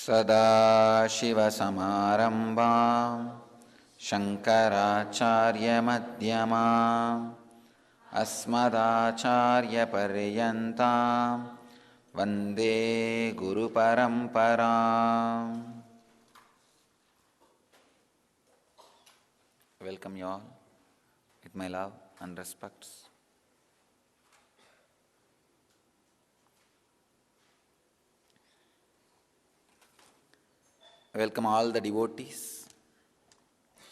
सदाशिवसमारम्भां शङ्कराचार्यमध्यमाम् अस्मदाचार्यपर्यन्तां वन्दे गुरुपरम्पराम्. Welcome you all with my love and respects. Welcome all the devotees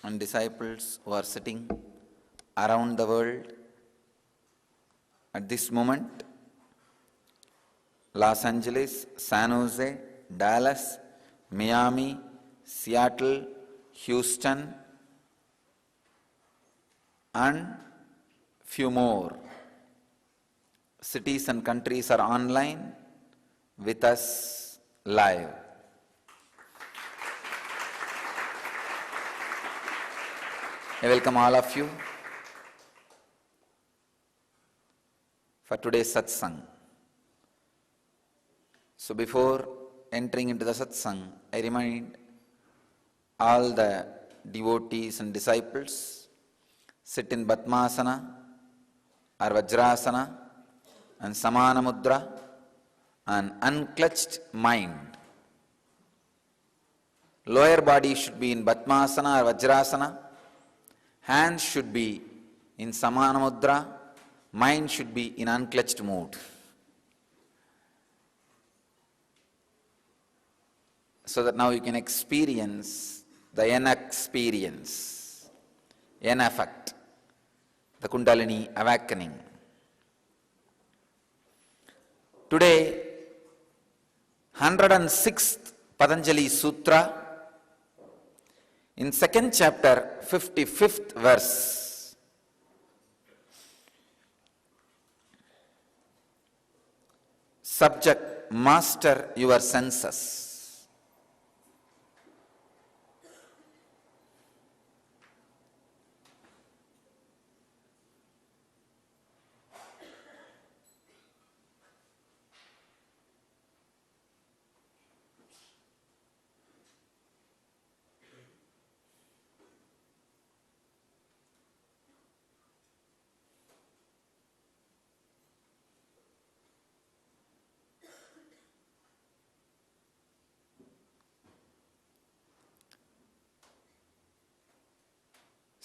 and disciples who are sitting around the world at this moment. Los Angeles, San Jose, Dallas, Miami, Seattle, Houston, and few more cities and countries are online with us live. I welcome all of you for today's satsang. So before entering into the satsang, I remind all the devotees and disciples, sit in Padmasana or Vajrasana and Samana Mudra and unclutched mind. Lower body should be in Padmasana or Vajrasana. Hands should be in Samana Mudra, mind should be in unclutched mood. So that now you can experience the Yen experience, Yen effect, the Kundalini awakening. Today, 106th Patanjali Sutra, in second chapter, 55th verse. Subject, master your senses.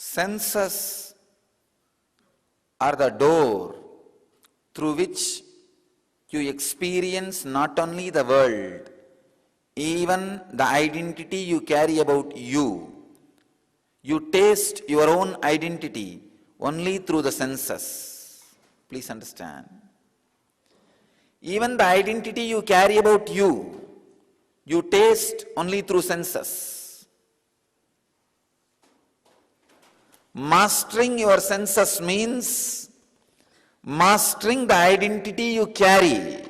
Senses are the door through which you experience not only the world, even the identity you carry about you. You taste your own identity only through the senses. Please understand. Even the identity you carry about you, you taste only through senses. Mastering your senses means mastering the identity you carry.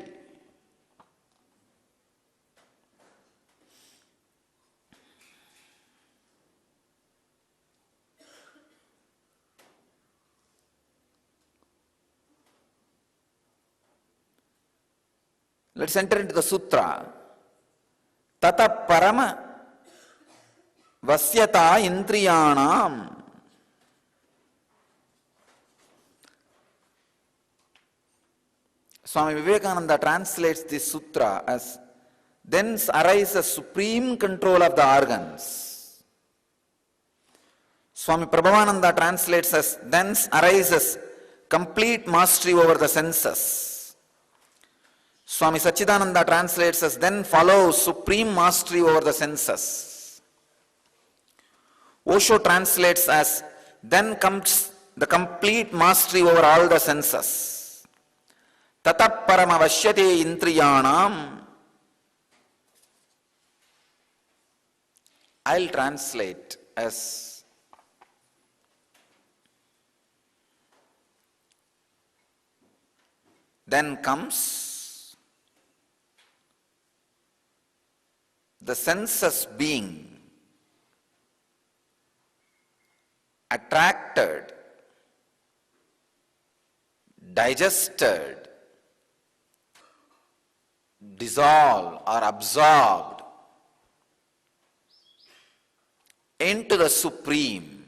Let's enter into the sutra. Tata parama vasyata indriyanam. Swami Vivekananda translates this sutra as, thence arises supreme control of the organs. Swami Prabhavananda translates as, thence arises complete mastery over the senses. Swami Sachidananda translates as, then follows supreme mastery over the senses. Osho translates as, then comes the complete mastery over all the senses. Tata parama vashyate indriyanam. I'll translate as, then comes the senses being attracted, digested, dissolve or absorbed into the Supreme.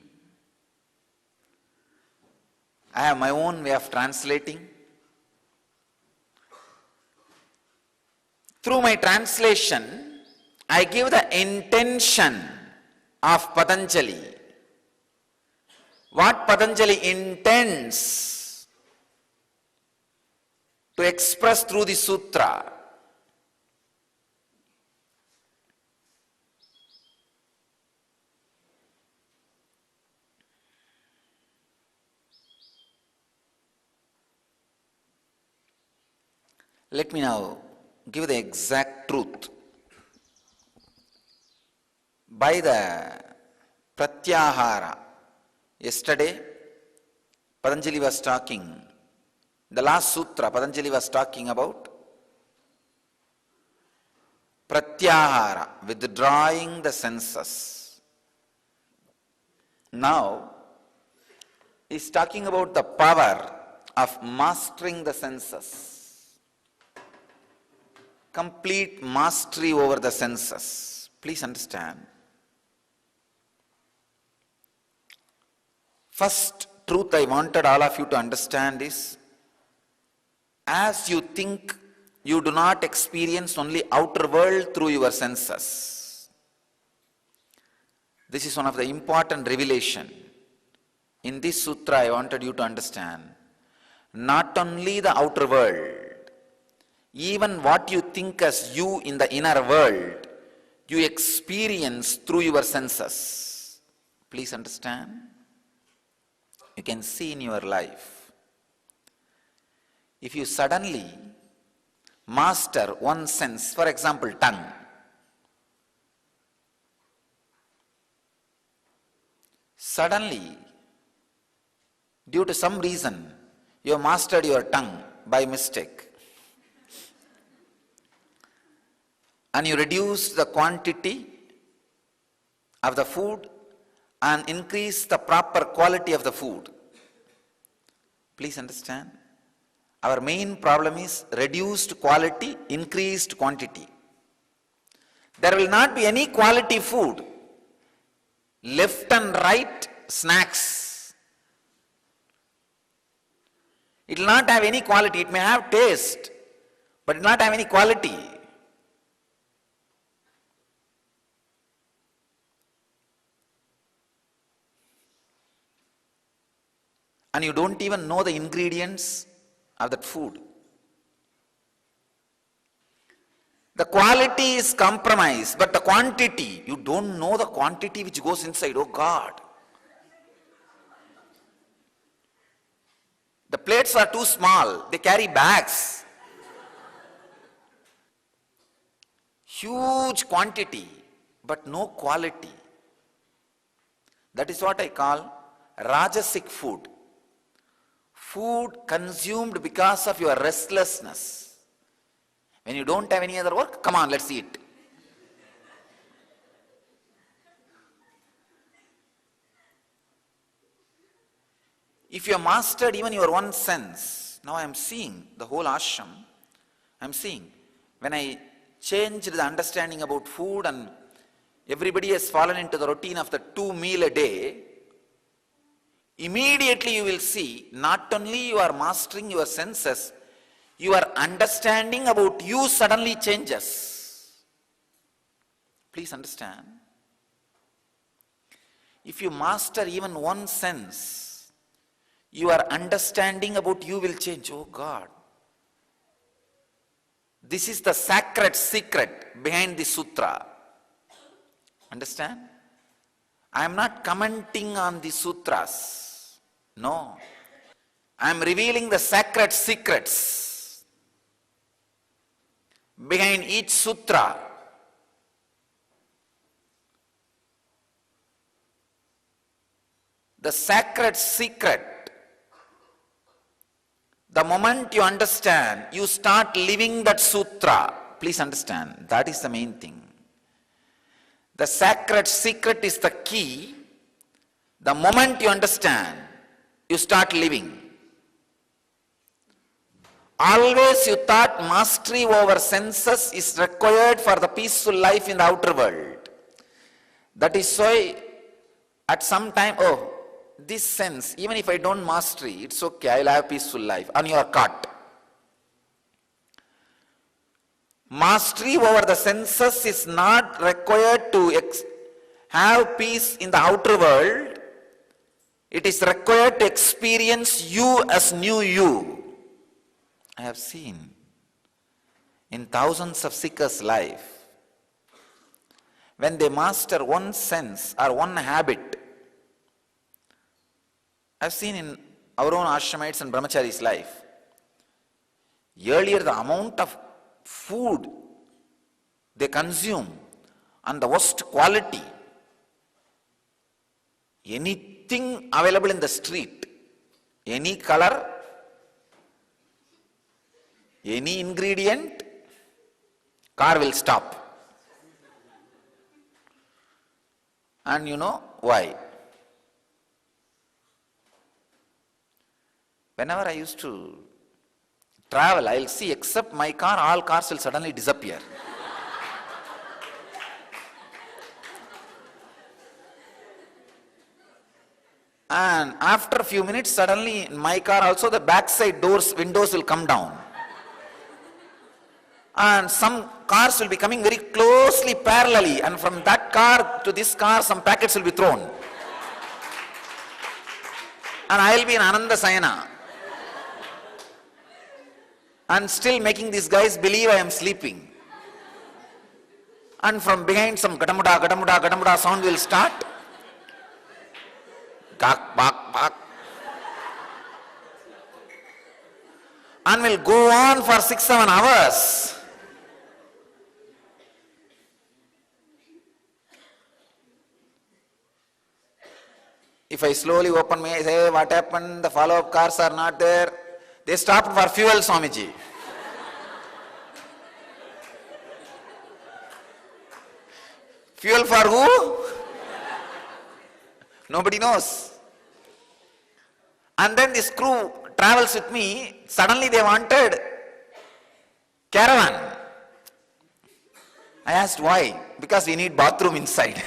I have my own way of translating. Through my translation, I give the intention of Patanjali. What Patanjali intends to express through the sutra. Let me now give the exact truth. By the Pratyahara, yesterday Patanjali was talking, the last sutra Patanjali was talking about Pratyahara, withdrawing the senses. Now he is talking about the power of mastering the senses. Complete mastery over the senses. Please understand. First truth I wanted all of you to understand is, as you think, you do not experience only outer world through your senses. This is one of the important revelation. In this sutra I wanted you to understand, not only the outer world, even what you think as you in the inner world, you experience through your senses. Please understand. You can see in your life. If you suddenly master one sense, for example, tongue. Suddenly, due to some reason, you have mastered your tongue by mistake. And you reduce the quantity of the food and increase the proper quality of the food. Please understand. Our main problem is reduced quality, increased quantity. There will not be any quality food. Left and right snacks. It will not have any quality. It may have taste, but it will not have any quality. And you don't even know the ingredients of that food. The quality is compromised, but the quantity, you don't know the quantity which goes inside. Oh God. The plates are too small. They carry bags. Huge quantity, but no quality. That is what I call Rajasic food. Food consumed because of your restlessness. When you don't have any other work, come on, let's eat. If you have mastered even your one sense, now I am seeing the whole ashram, I am seeing, when I changed the understanding about food and everybody has fallen into the routine of the 2 meals a day, immediately you will see, not only you are mastering your senses, your understanding about you suddenly changes. Please understand. If you master even one sense, your understanding about you will change. Oh God. This is the sacred secret behind the sutra. Understand? I am not commenting on the sutras. No. I am revealing the sacred secrets behind each sutra. The sacred secret. The moment you understand, you start living that sutra. Please understand, that is the main thing. The sacred secret is the key. The moment you understand, you start living. Always you thought mastery over senses is required for the peaceful life in the outer world. That is why At some time, oh, this sense, even if I don't master it, it's okay, I'll have a peaceful life. And you are caught. Mastery over the senses is not required to have peace in the outer world. It is required to experience you as new you. I have seen in thousands of seekers' life, when they master one sense or one habit, I've seen in our own ashramites and brahmacharis' life, earlier the amount of food they consume and the worst quality, anything available in the street, any color, any ingredient, car will stop. And you know why? Whenever I used to travel, I'll see except my car, all cars will suddenly disappear. And after a few minutes, suddenly in my car also the backside windows will come down. And some cars will be coming very closely parallelly, and from that car to this car some packets will be thrown. And I will be in Ananda Sayana. And still making these guys believe I am sleeping. And from behind some gadamuda, gadamuda, gadamuda sound will start. Gak, bak, bak. And will go on for 6-7 hours. If I slowly open my eyes, hey, what happened? The follow-up cars are not there. They stopped for fuel, Swamiji. Fuel for who? Nobody knows. And then this crew travels with me. Suddenly they wanted caravan. I asked why? Because we need bathroom inside.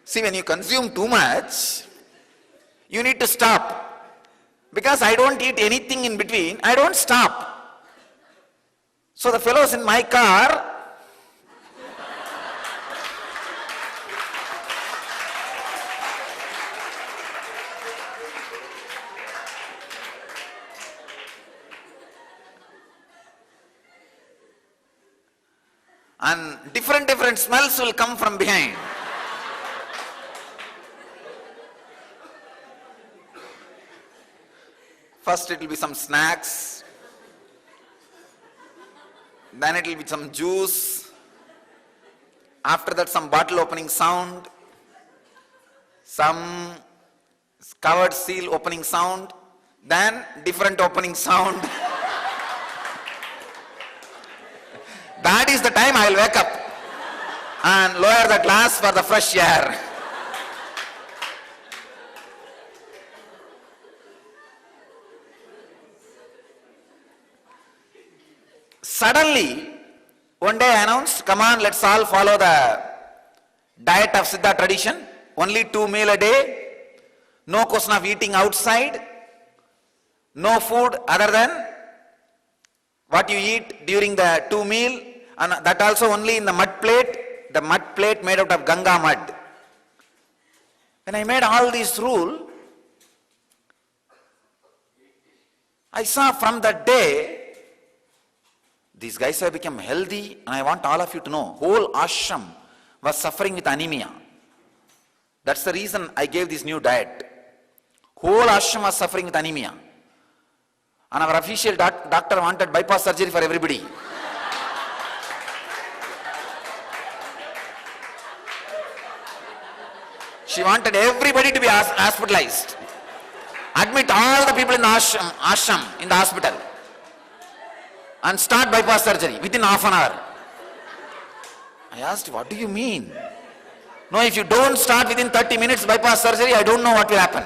See, when you consume too much, you need to stop. Because I don't eat anything in between, I don't stop. So the fellows in my car, and different smells will come from behind. First it will be some snacks, then it will be some juice, after that some bottle opening sound, some covered seal opening sound, then different opening sound. That is the time I will wake up and lower the glass for the fresh air. Suddenly, one day I announced, come on, let's all follow the diet of Siddha tradition. Only 2 meals a day. No question of eating outside. No food other than what you eat during the 2 meals. And that also only in the mud plate made out of Ganga mud. When I made all these rules, I saw from that day, these guys have become healthy, and I want all of you to know, whole ashram was suffering with anemia. That's the reason I gave this new diet. Whole ashram was suffering with anemia. And our official doctor wanted bypass surgery for everybody. She wanted everybody to be hospitalized. Admit all the people in the ashram in the hospital. And start bypass surgery within half an hour. I asked, what do you mean? No, if you don't start within 30 minutes bypass surgery, I don't know what will happen.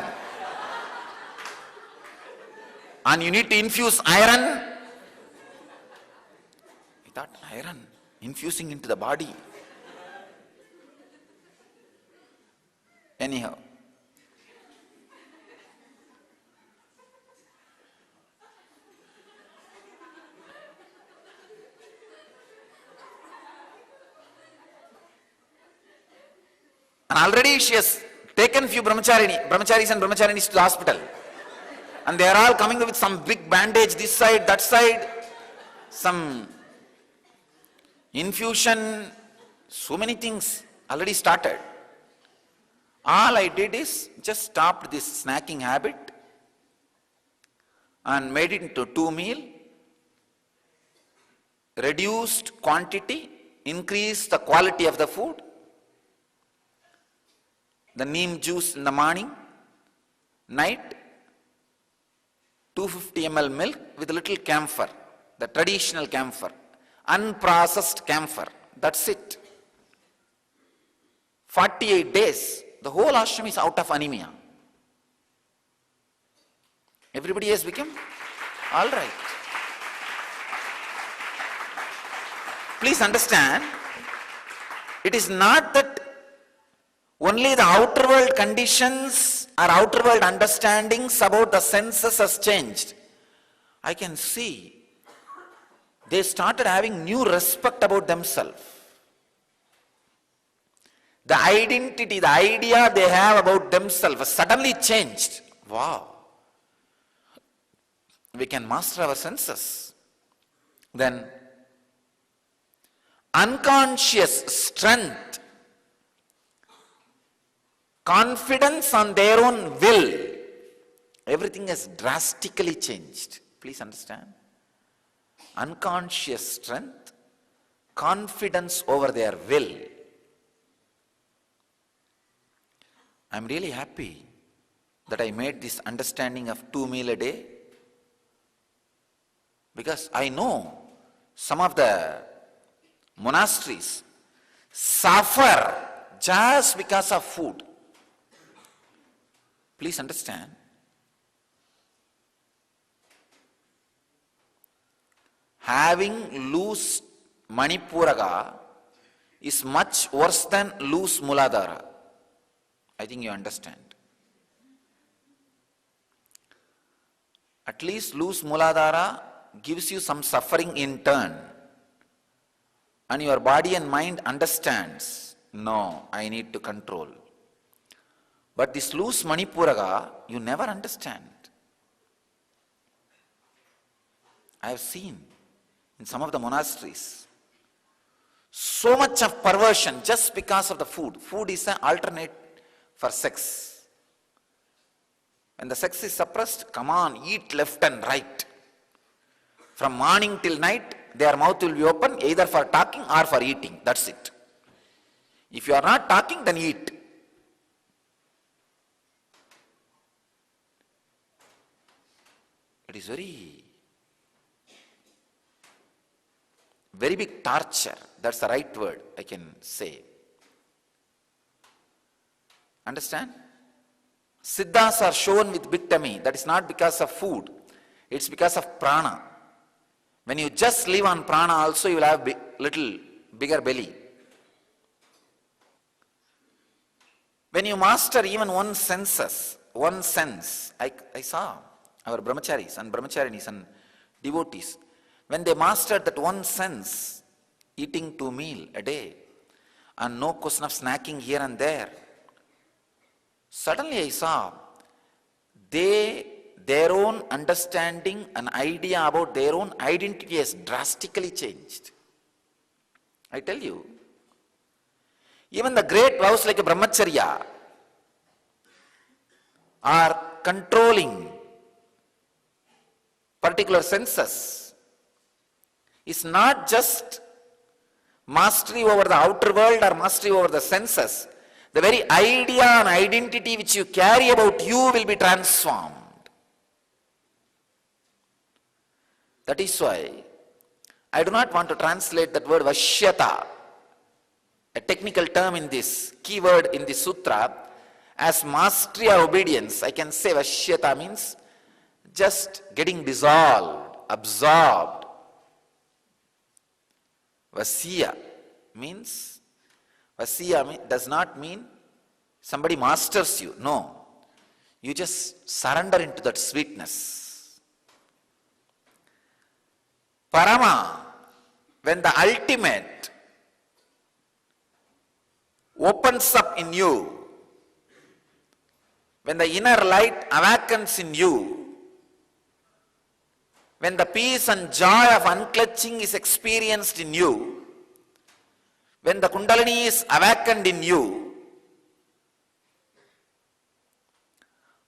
And you need to infuse iron. I thought, iron? Infusing into the body? Anyhow. And already she has taken few brahmacharis and brahmacharinis to the hospital. And they are all coming with some big bandage, this side, that side, some infusion, so many things already started. All I did is just stopped this snacking habit and made it into 2 meal, reduced quantity, increased the quality of the food, the neem juice in the morning, night, 250 ml milk with a little camphor, the traditional camphor, unprocessed camphor, that's it. 48 days, the whole ashram is out of anemia. Everybody has become all right. Please understand, it is not that only the outer world conditions or outer world understandings about the senses has changed. I can see they started having new respect about themselves. The identity, the idea they have about themselves has suddenly changed. Wow. We can master our senses. Then unconscious strength, confidence on their own will, everything has drastically changed. Please understand. Unconscious strength, confidence over their will. I am really happy that I made this understanding of 2 meals a day, because I know some of the monasteries suffer just because of food. Please understand. Having loose Manipuraga is much worse than loose Muladhara. I think you understand. At least loose Muladhara gives you some suffering in turn. And your body and mind understands, no, I need to control. But this loose Manipuraga, you never understand. I have seen in some of the monasteries so much of perversion just because of the food. Food is an alternate for sex. When the sex is suppressed, come on, eat left and right. From morning till night, their mouth will be open either for talking or for eating. That's it. If you are not talking, then eat. It is very big torture. That's the right word I can say. Understand? Siddhas are shown with big tummy. That is not because of food. It's because of prana. When you just live on prana also, you will have little bigger belly. When you master even one sense, I saw our brahmacharis and brahmacharinis and devotees, when they mastered that one sense, eating 2 meals a day, and no question of snacking here and there, suddenly I saw their own understanding and idea about their own identity has drastically changed. I tell you, even the great vows like a brahmacharya are controlling particular senses. It's not just mastery over the outer world or mastery over the senses. The very idea and identity which you carry about you will be transformed. That is why I do not want to translate that word vashyata, a technical term in this, keyword in this sutra, as mastery or obedience. I can say vashyata means just getting dissolved, absorbed. Vasya does not mean somebody masters you. No. You just surrender into that sweetness. Parama, when the ultimate opens up in you, when the inner light awakens in you, when the peace and joy of unclutching is experienced in you, when the Kundalini is awakened in you,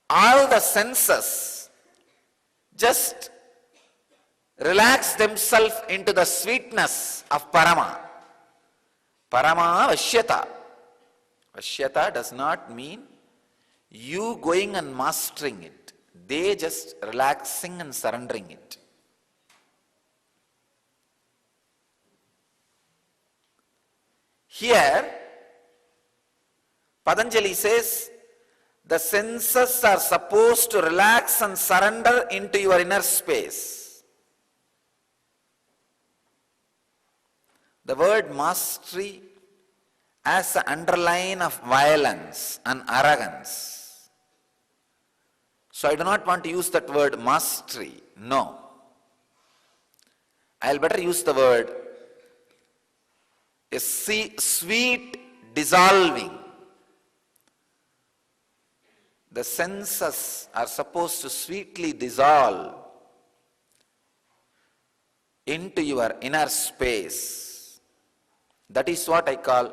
all the senses just relax themselves into the sweetness of Parama. Parama Vashyata. Vashyata does not mean you going and mastering it. They just relaxing and surrendering it. Here, Patanjali says, the senses are supposed to relax and surrender into your inner space. The word mastery as an underline of violence and arrogance. So I do not want to use that word mastery. No. I'll better use the word a sweet dissolving. The senses are supposed to sweetly dissolve into your inner space. That is what I call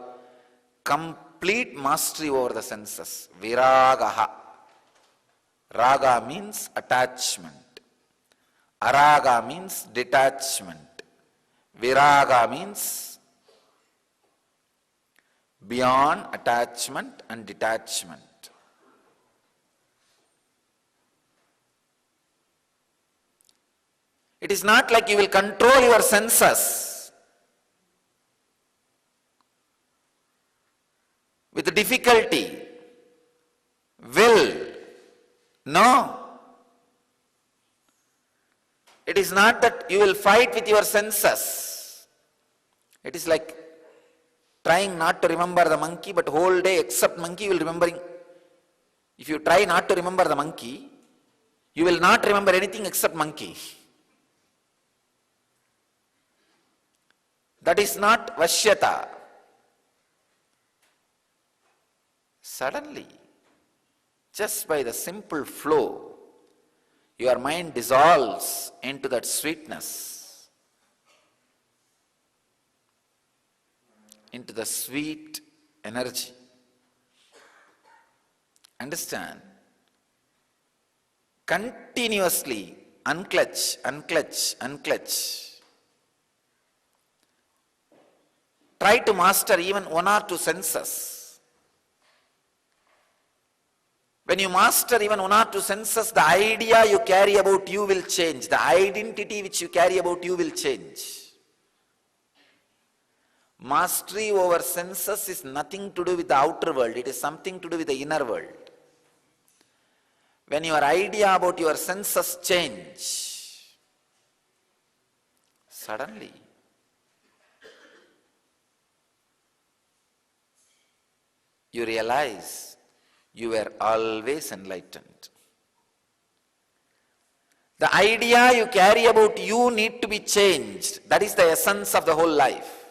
complete mastery over the senses. Viragaha. Raga means attachment. Araga means detachment. Viraga means beyond attachment and detachment. It is not like you will control your senses with difficulty, will. No. It is not that you will fight with your senses. It is like trying not to remember the monkey, but whole day except monkey you will remembering. If you try not to remember the monkey, you will not remember anything except monkey. That is not Vashyata. Suddenly, just by the simple flow, your mind dissolves into that sweetness, into the sweet energy. Understand? Continuously unclutch, unclutch, unclutch. Try to master even one or two senses. When you master even one or two senses, the idea you carry about you will change. The identity which you carry about you will change. Mastery over senses is nothing to do with the outer world. It is something to do with the inner world. When your idea about your senses change, suddenly you realize you were always enlightened. The idea you carry about you need to be changed. That is the essence of the whole life.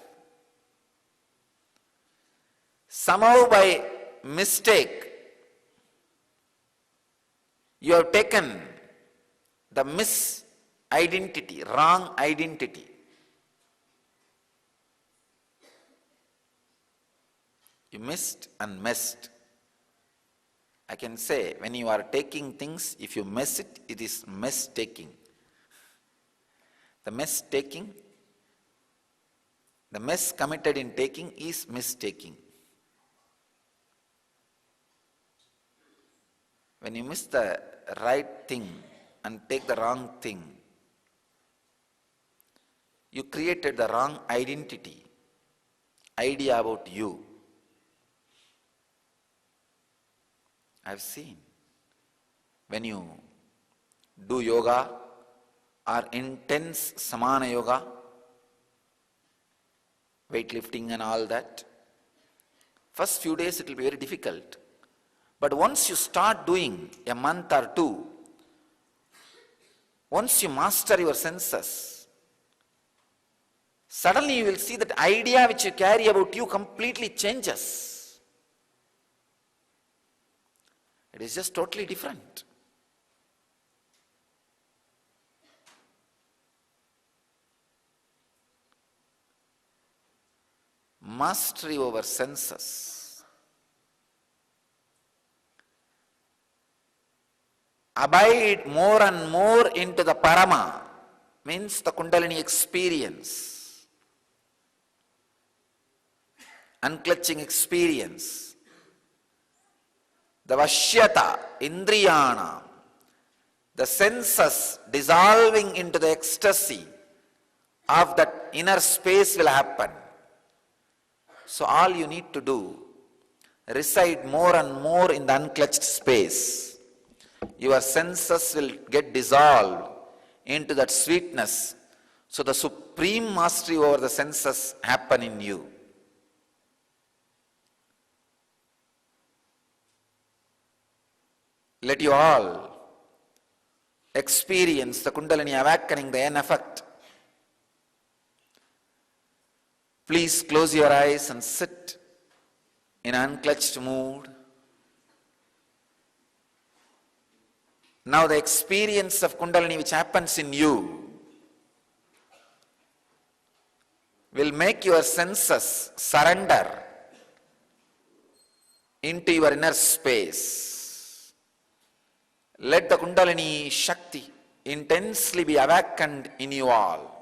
Somehow by mistake, you have taken the misidentity, wrong identity. You missed and messed. I can say, when you are taking things, if you mess it, it is mess-taking. The mess-taking, the mess committed in taking is mistaking. When you miss the right thing and take the wrong thing, you created the wrong identity, idea about you. I've seen when you do yoga or intense samana yoga, weightlifting and all that, first few days it will be very difficult. But once you start doing a month or two, once you master your senses, suddenly you will see that idea which you carry about you completely changes. It is just totally different. Mastery over senses. Abide more and more into the Parama, means the Kundalini experience, unclutching experience, the Vashyata, Indriyana, the senses dissolving into the ecstasy of that inner space will happen. So all you need to do, reside more and more in the unclutched space. Your senses will get dissolved into that sweetness. So the supreme mastery over the senses happen in you. Let you all experience the Kundalini awakening, the end effect. Please close your eyes and sit in an unclutched mood. Now the experience of Kundalini which happens in you will make your senses surrender into your inner space. Let the Kundalini Shakti intensely be awakened in you all.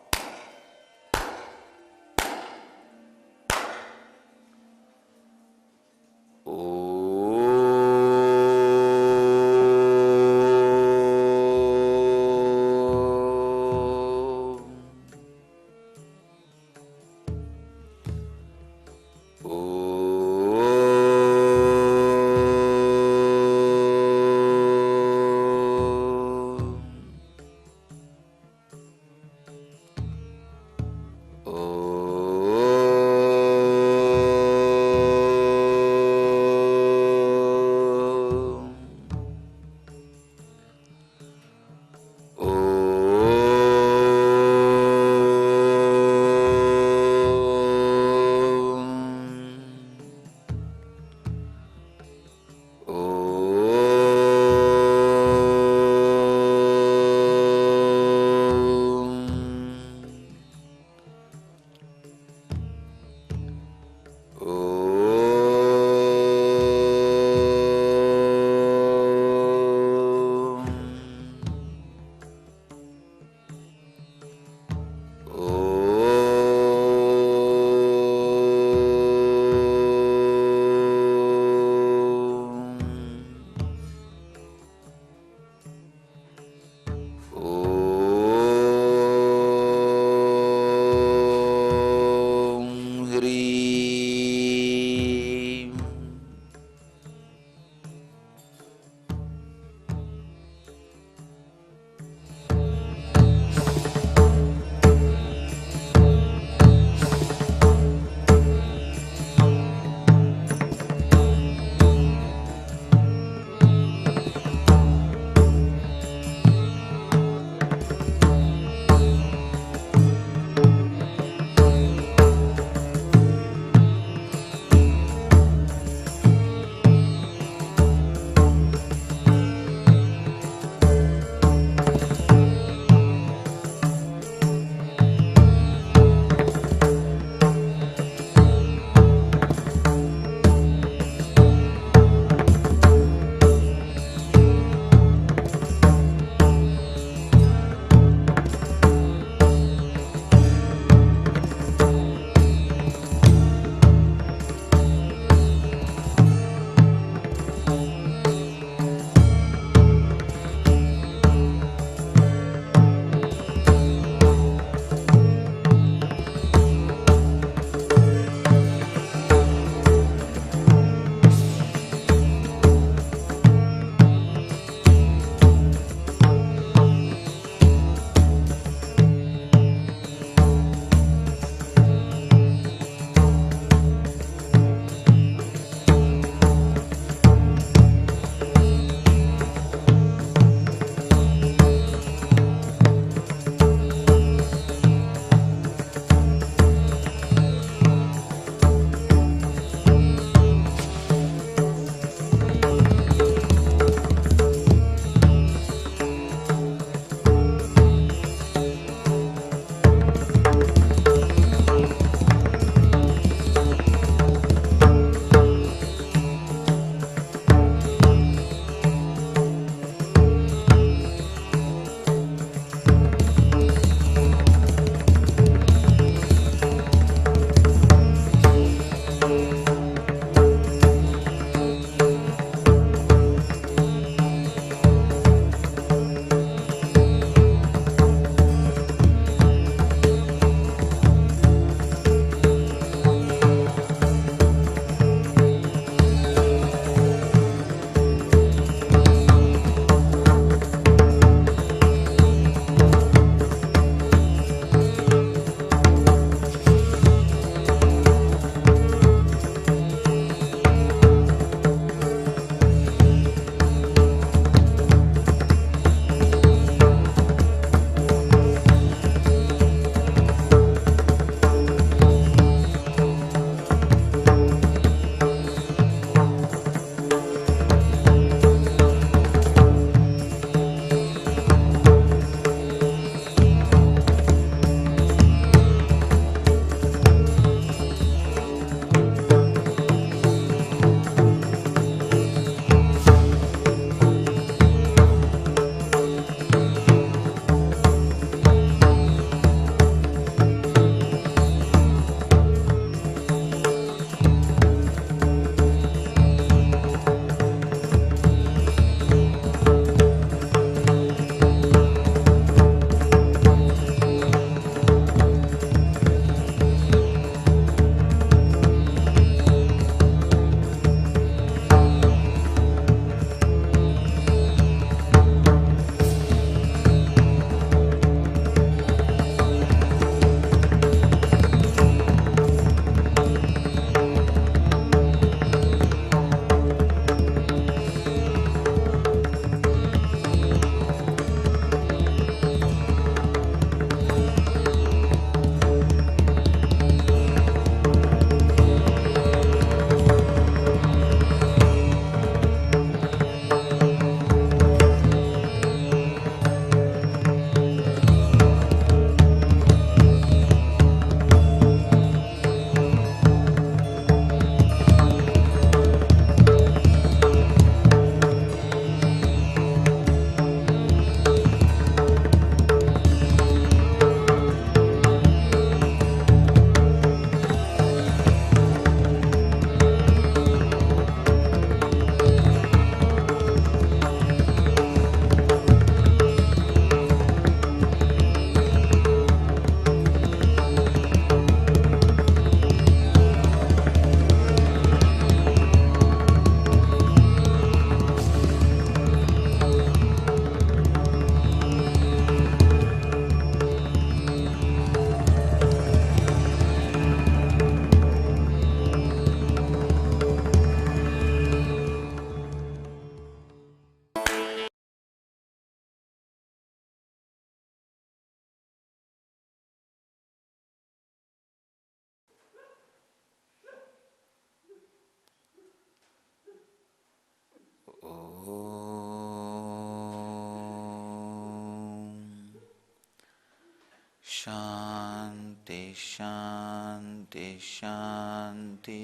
Shanti, Shanti, Shanti.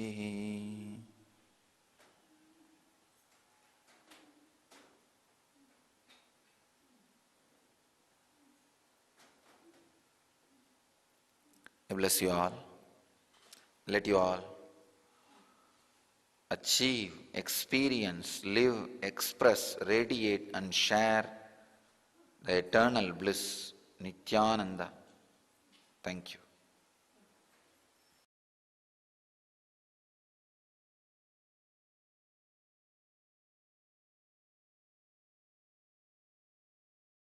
I bless you all. Let you all achieve, experience, live, express, radiate, and share the eternal bliss, Nityananda. Thank you.